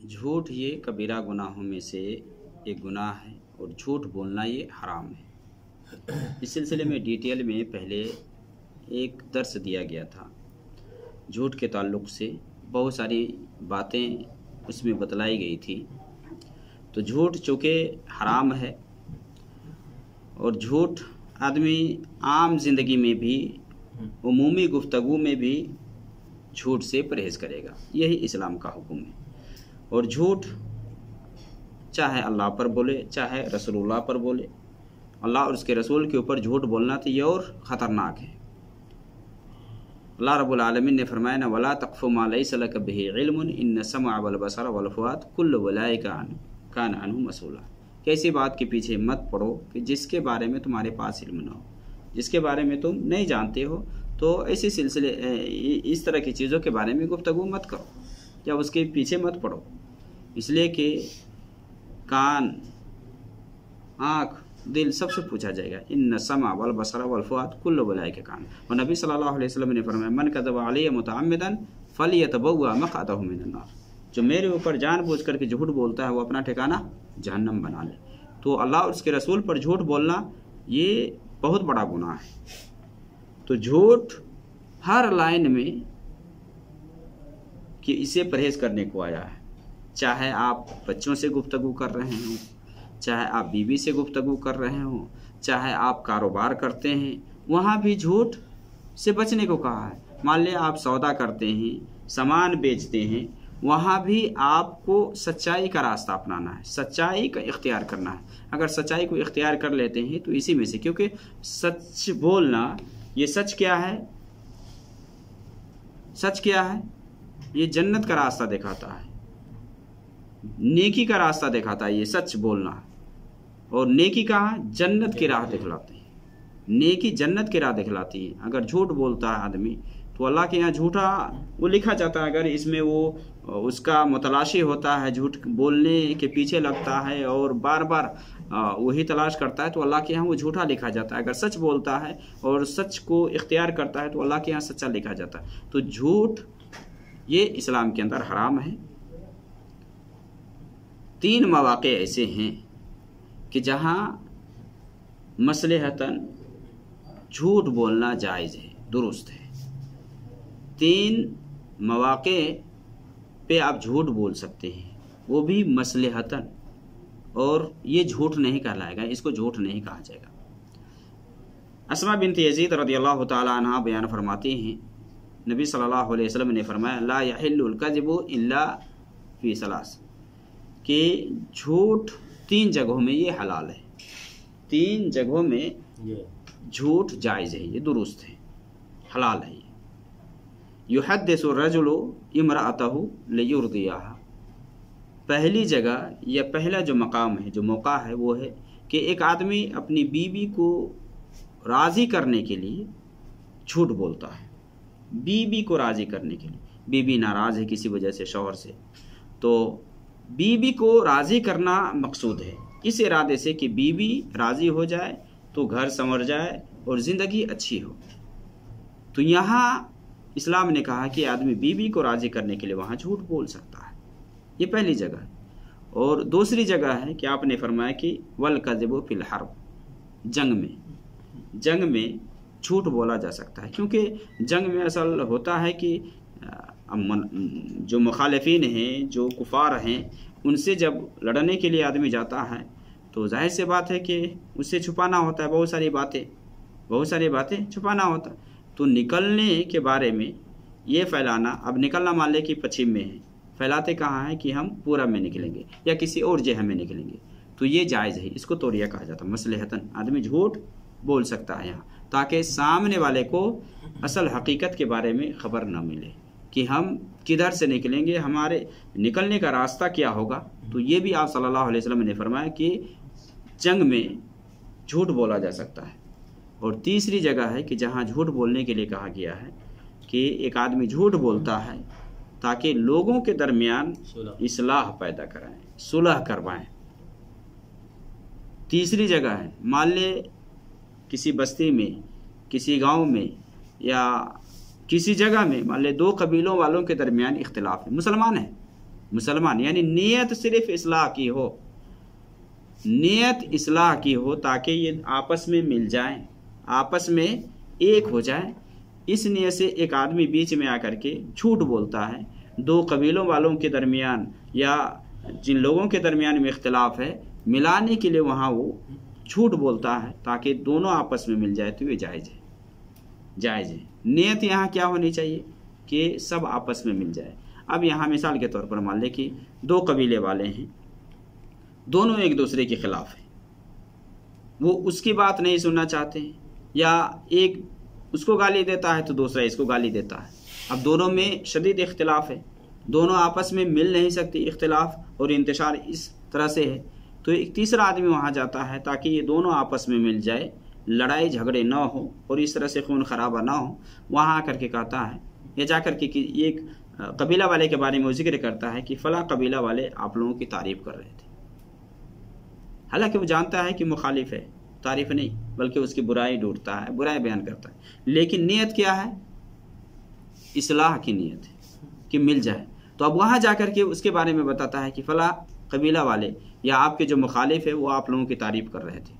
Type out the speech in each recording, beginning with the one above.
جھوٹ یہ کبیرہ گناہوں میں سے ایک گناہ ہے اور جھوٹ بولنا یہ حرام ہے۔ اس سلسلے میں ڈیٹیل میں پہلے ایک درس دیا گیا تھا جھوٹ کے تعلق سے، بہت ساری باتیں اس میں بتلائی گئی تھی۔ تو جھوٹ چونکہ حرام ہے اور جھوٹ آدمی عام زندگی میں بھی عمومی گفتگو میں بھی جھوٹ سے پرہیز کرے گا، یہی اسلام کا حکم ہے۔ اور جھوٹ چاہے اللہ پر بولے چاہے رسول اللہ پر بولے، اللہ اور اس کے رسول کے اوپر جھوٹ بولنا تو یہ اور خطرناک ہے۔ اللہ رب العالمین نے فرمایا نا وَلَا تَقْفُ مَا لَيْسَ لَكَ بِهِ عِلْمٌ إِنَّ السَّمْعَ وَالْبَصَرَ وَالْفُؤَادَ كُلُّ أُولَئِكَ كَانَ عَنْهُ مَسْئُولًا کہ ایسی بات کے پیچھے مت پڑو کہ جس کے بارے میں تمہارے پاس علم نہ ہو، جس کے بارے میں تم نہیں جانتے ہو، تو ایسے سلسلے اس طرح کی چیزوں کے بارے میں گفتگو مت کرو یا اس کے پیچھے مت پڑو، اس لیے کہ کان، آنکھ، دل سب سے پوچھا جائے گا۔ ان السمع والبصر والفؤاد كل اولئک کان، اور نبی صلی اللہ علیہ وسلم نے فرمایا من کذب علی متعمدا فلیتبوأ مقعدہ من النار، جو میرے اوپر جان بوجھ کر کے جھوٹ بولتا ہے وہ اپنا ٹھکانہ جہنم بنا لے۔ تو اللہ اور اس کے رسول پر جھوٹ بولنا یہ بہت بڑا گناہ ہے۔ تو جھوٹ ہر لائن میں کہ اسے پرہیز کرنے کو آیا ہے، چاہے آپ بچوں سے گفتگو کر رہے ہوں، چاہے آپ بیوی سے گفتگو کر رہے ہوں، چاہے آپ کاروبار کرتے ہیں، وہاں بھی جھوٹ سے بچنے کو کہا ہے۔ مان لیں آپ سودا کرتے ہیں، سامان بیچتے ہیں، وہاں بھی آپ کو سچائی کا راستہ اپنانا ہے، سچائی کا اختیار کرنا ہے۔ اگر سچائی کو اختیار کر لیتے ہیں تو اسی میں سے، کیونکہ سچ بولنا، یہ سچ کیا ہے؟ سچ کیا ہے؟ یہ جنت کا راستہ دکھاتا ہے، نیکی کا راستہ دکھاتا ہے، یہ سچ بولنا۔ اور نیکی کہاں؟ جنت کی راہ دکھلاتے ہیں، نیکی جنت کی راہ دکھلاتی ہے۔ اگر جھوٹ بولتا ہے آدمی تو اللہ کے یہاں جھوٹا وہ لکھا جاتا ہے، اگر اس میں وہ اس کا متلاشی ہوتا ہے، جھوٹ بولنے کے پیچھے لگتا ہے اور بار بار وہی تلاش کرتا ہے تو اللہ کے یہاں وہ جھوٹا لکھا جاتا ہے۔ اگر سچ بولتا ہے اور سچ کو اختیار کرتا ہے تو اللہ کے یہاں سچا لکھا جاتا ہے۔ تو جھوٹ یہ اسلام کے اندر حرام ہے۔ 3 مواقع ایسے ہیں کہ جہاں مصلحتاً جھوٹ بولنا جائز ہے، درست ہے۔ 3 مواقع پہ آپ جھوٹ بول سکتے ہیں، وہ بھی مصلحتاً، اور یہ جھوٹ نہیں کہلائے گا، اس کو جھوٹ نہیں کہا جائے گا۔ اسماء بنت یزید رضی اللہ تعالی عنہ بیان فرماتی ہیں نبی صلی اللہ علیہ وسلم نے فرمایا لا یحل الکذب الا فی ثلاث، کہ جھوٹ 3 جگہوں میں یہ حلال ہے، 3 جگہوں میں جھوٹ جائز ہے، یہ درست ہے، حلال ہے۔ یحدث الرجل امرأتہ لیرضیہا، پہلی جگہ یا پہلا جو مقام ہے، جو موقع ہے، وہ ہے کہ ایک آدمی اپنی بیوی کو راضی کرنے کے لیے جھوٹ بولتا ہے، بیوی کو راضی کرنے کے لیے۔ بیوی ناراض ہے کسی وجہ سے شوہر سے، تو بیوی کو راضی کرنا مقصود ہے، اس ارادے سے کہ بیوی راضی ہو جائے تو گھر سنور جائے اور زندگی اچھی ہو۔ تو یہاں اسلام نے کہا کہ آدمی بیوی کو راضی کرنے کے لیے وہاں جھوٹ بول سکتا ہے، یہ پہلی جگہ ہے۔ اور دوسری جگہ ہے کہ آپ نے فرمایا کہ والکذب فی الحرب، جنگ میں جھوٹ بولا جا سکتا ہے، کیونکہ جنگ میں اصل ہوتا ہے کہ جو مخالفین ہیں، جو کفار ہیں، ان سے جب لڑنے کے لیے آدمی جاتا ہے تو ظاہر سی بات ہے کہ اسے چھپانا ہوتا ہے، بہت ساری باتیں چھپانا ہوتا ہے۔ تو نکلنے کے بارے میں یہ پھیلانا، اب نکلنا مان لے کہ پچھم میں ہے، پھیلاتے کہاں ہے کہ ہم پورب میں نکلیں گے یا کسی اور جہہ میں نکلیں گے، تو یہ جائز ہے، اس کو توریہ کہا جاتا ہے۔ مصلحتاً آدمی جھوٹ بول سکتا ہے یہاں، تاکہ سامنے والے کو اصل حقیقت کے بارے میں خبر نہ ملے کہ ہم کدھر سے نکلیں گے، ہمارے نکلنے کا راستہ کیا ہوگا۔ تو یہ بھی آپ صلی اللہ علیہ وسلم نے فرمایا کہ جنگ میں جھوٹ بولا جا سکتا ہے۔ اور تیسری جگہ ہے کہ جہاں جھوٹ بولنے کے لیے کہا گیا ہے کہ ایک آدمی جھوٹ بولتا ہے تاکہ لوگوں کے درمیان اصلاح پیدا کرائیں، صلح کروائیں۔ تیسری جگہ ہے مان لے کسی بستی میں، کسی گاؤں میں یا کسی جگہ میں مان لے 2 قبیلوں والوں کے درمیان اختلاف ہے، مسلمان ہیں मुसलमान, यानी नीयत सिर्फ इस्लाह की हो, नीयत इस्लाह की हो ताकि ये आपस में मिल जाएं, आपस में एक हो जाए। इस नीयत से एक आदमी बीच में आकर के झूठ बोलता है, दो कबीलों वालों के दरमियान या जिन लोगों के दरमियान में इख्तिलाफ है मिलाने के लिए वहाँ वो झूठ बोलता है ताकि दोनों आपस में मिल जाए, तो ये जायज़ है, जायज़ है। नीयत यहाँ क्या होनी चाहिए कि सब आपस में मिल जाए। अब यहाँ मिसाल के तौर पर मान लें कि दो कबीले वाले हैं, दोनों एक दूसरे के खिलाफ हैं, वो उसकी बात नहीं सुनना चाहते हैं, या एक उसको गाली देता है तो दूसरा इसको गाली देता है। अब दोनों में शदीद इख्तिलाफ है, दोनों आपस में मिल नहीं सकती, इख्तिलाफ और इंतशार इस तरह से है, तो एक तीसरा आदमी वहाँ जाता है ताकि ये दोनों आपस में मिल जाए, लड़ाई झगड़े ना हो और इस तरह से खून खराबा ना हो। वहाँ आकर के कहता है या जा कर के कि एक कबीला वाले के बारे में वो जिक्र करता है कि फ़लाँ कबीला वाले आप लोगों की तारीफ़ कर रहे थे, हालांकि वो जानता है कि मुखालिफ है, तारीफ़ नहीं बल्कि उसकी बुराई ढूंढता है, बुराई बयान करता है, लेकिन नीयत क्या है, इस्लाह की नीयत है कि मिल जाए। तो अब वहाँ जाकर के उसके बारे में बताता है कि फ़लाँ कबीला वाले या आपके जो मुखालिफ है वो आप लोगों की तारीफ़ कर रहे थे,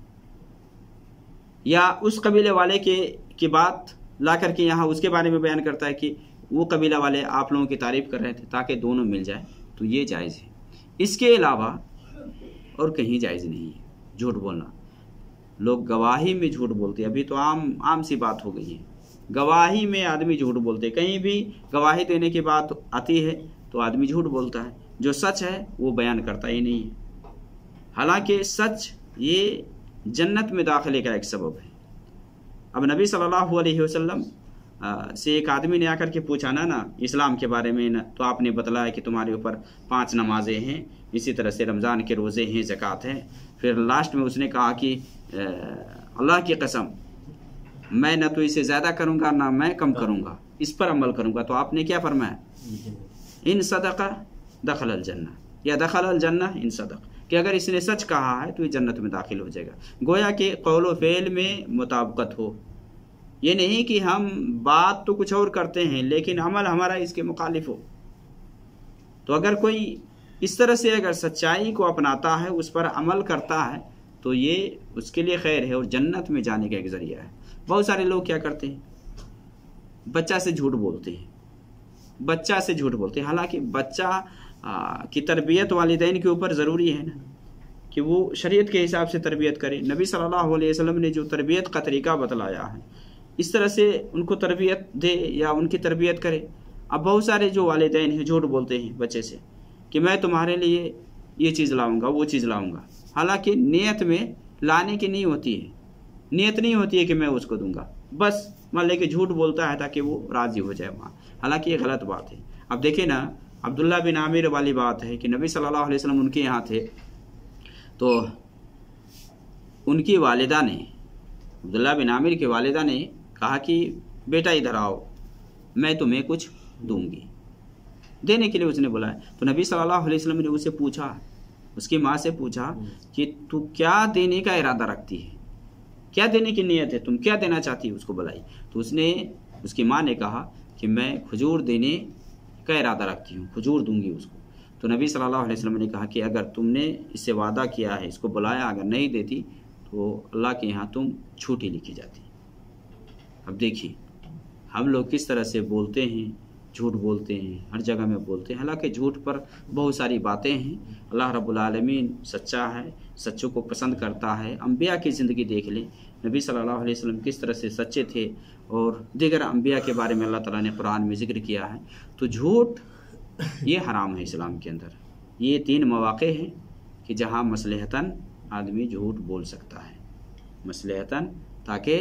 या उस कबीले वाले की बात ला करके यहाँ उसके बारे में बयान करता है कि वो कबीला वाले आप लोगों की तारीफ़ कर रहे थे ताकि दोनों मिल जाए, तो ये जायज़ है। इसके अलावा और कहीं जायज़ नहीं है झूठ बोलना। लोग गवाही में झूठ बोलते हैं, अभी तो आम सी बात हो गई है, गवाही में आदमी झूठ बोलते, कहीं भी गवाही देने की बात आती है तो आदमी झूठ बोलता है, जो सच है वो बयान करता ही नहीं है। हालांकि सच ये जन्नत में दाखिले का एक सबब है। अब नबी सल्लल्लाहु अलैहि वसल्लम से एक आदमी ने आकर के पूछा ना इस्लाम के बारे में ना, तो आपने बतलाया कि तुम्हारे ऊपर 5 नमाजें हैं, इसी तरह से रमज़ान के रोज़े हैं, ज़कात है। फिर लास्ट में उसने कहा कि अल्लाह की कसम मैं न तो इसे ज़्यादा करूँगा ना मैं कम करूँगा, इस पर अमल करूँगा। तो आपने क्या फरमाया, इन सदक़ा दखल अल जन्ना, या दखल अल जन्ना इन सदक़, कि अगर इसने सच कहा है तो ये जन्नत में दाखिल हो जाएगा। गोया कि कौल व फ़ेल में मुताबिकत हो, ये नहीं कि हम बात तो कुछ और करते हैं लेकिन अमल हमारा इसके मुखालिफ हो। तो अगर कोई इस तरह से अगर सच्चाई को अपनाता है, उस पर अमल करता है, तो ये उसके लिए खैर है और जन्नत में जाने का एक ज़रिया है। बहुत सारे लोग क्या करते हैं, बच्चा से झूठ बोलते हैं, बच्चा से झूठ बोलते हैं। हालांकि बच्चा की तरबियत वालिदैन के ऊपर ज़रूरी है ना, कि वो शरीयत के हिसाब से तरबियत करे। नबी सल्लल्लाहु अलैहि वसल्लम ने जो तरबियत का तरीका बतलाया है, इस तरह से उनको तरबियत दे या उनकी तरबियत करे। अब बहुत सारे जो वालिदैन हैं झूठ बोलते हैं बच्चे से कि मैं तुम्हारे लिए ये चीज़ लाऊंगा, वो चीज़ लाऊंगा, हालांकि नियत में लाने की नहीं होती है, नियत नहीं होती है कि मैं उसको दूंगा, बस मान ले कि झूठ बोलता है ताकि वो राज़ी हो जाए वहाँ, हालांकि ये गलत बात है। अब देखिए ना, अब्दुल्ला बिन आमिर वाली बात है कि नबी सल्लल्लाहु अलैहि वसल्लम उनके यहाँ थे, तो उनकी वालिदा ने, अब्दुल्ला बिन आमिर की वालिदा ने कहा कि बेटा इधर आओ, मैं तुम्हें कुछ दूंगी। देने के लिए उसने बुलाया, तो नबी सल्लल्लाहु अलैहि वसल्लम ने उससे पूछा, उसकी माँ से पूछा कि तू क्या देने का इरादा रखती है, क्या देने की नीयत है, तुम क्या देना चाहती है, उसको बुलाई। तो उसकी माँ ने कहा कि मैं खजूर देने का इरादा रखती हूँ, खजूर दूंगी उसको। तो नबी सल्लल्लाहु अलैहि वसल्लम ने कहा कि अगर तुमने इससे वादा किया है, इसको बुलाया, अगर नहीं देती तो अल्लाह के यहाँ तुम झूठी लिखी जाती। अब देखिए हम लोग किस तरह से बोलते हैं, झूठ बोलते हैं, हर जगह में बोलते हैं, हालांकि झूठ पर बहुत सारी बातें हैं। अल्लाह रब्बुल आलमीन सच्चा है, सच्चों को पसंद करता है। अंबिया की ज़िंदगी देख लें, नबी सल्लल्लाहु अलैहि वसल्लम किस तरह से सच्चे थे, और दीगर अंबिया के बारे में अल्लाह ताला ने कुरान में ज़िक्र किया है। तो झूठ ये हराम है इस्लाम के अंदर। ये 3 मौक़े हैं कि जहाँ मसलहतन आदमी झूठ बोल सकता है, मसलहतन, ताकि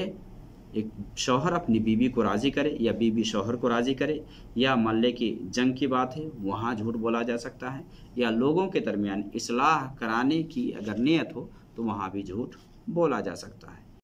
एक शौहर अपनी बीवी को राज़ी करे या बीवी शौहर को राज़ी करे, या मान ले कि जंग की बात है वहाँ झूठ बोला जा सकता है, या लोगों के दरमियान इस्लाह कराने की अगर नियत हो तो वहाँ भी झूठ बोला जा सकता है।